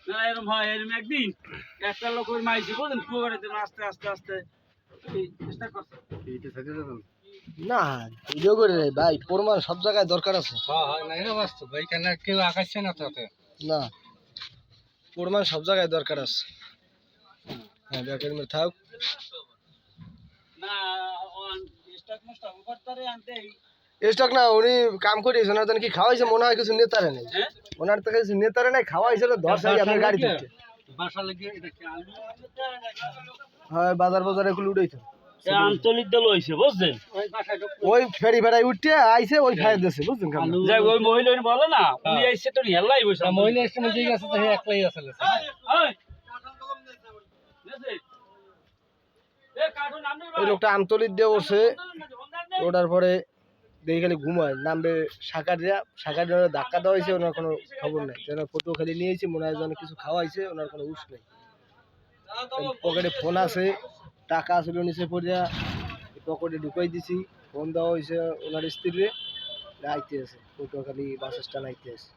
না এরকম হয়, এরকম একদিন একটা লোক ওই মাইছে বলেন কুয়াকাটাতে আস্তে আস্তে আস্তে চেষ্টা করছে। না ভিডিও করে রে ভাই, প্রমাণ সব জায়গায় দরকার আছে। কেউ আকাশছে না তাতে না, প্রমাণ সব জায়গায় দরকার আছে। হ্যাঁ ব্যাকের মধ্যে থাক। না স্টক নষ্ট করতে আনতে স্টক না, উনি কাম করিয়েছে না কি খাওয়াইছে মনে হয় কিছু নেতারে নেই, হ্যাঁ ওনার থেকে কিছু নেতারে নেই খাওয়াইছে ধর সাই আপনার গাড়ি থেকে। বাসা লাগে এটা কি আলু হ্যাঁ বাজার বাজারে এগুলো উঠাইতো আন্তলিক দল হইছে বুঝছেন। ওই ফেরি ফেরাই উঠে আইছে ওই খাই দিয়েছে বুঝছেন কেমন? যাই ওই মহিলা বলে না উনি আইছে তো হেলাই বসে মহিলা এসে মধ্যে গেছে তো একলাই আসলে ওই লোকটা আমতলির দিয়ে বসে ওঠার পরে দেখে খালি ঘুমায়, নামবে শাকার ধাক্কা দেওয়া হয়েছে, ওনার কোনো খবর নেই। যেন ফটো খালি নিয়েছি মনে হয় যেন কিছু খাওয়াইছে, ওনার কোনো হুঁশ নেই। পকেটে ফোন আছে, টাকা আসলে নিচে পড়িয়া পকেটে ঢুকাই দিছি, ফোন দেওয়া হয়েছে ওনার স্ত্রীরে, আইতে আছে ফটো খালি বাস স্ট্যান্ড আইতে আছে।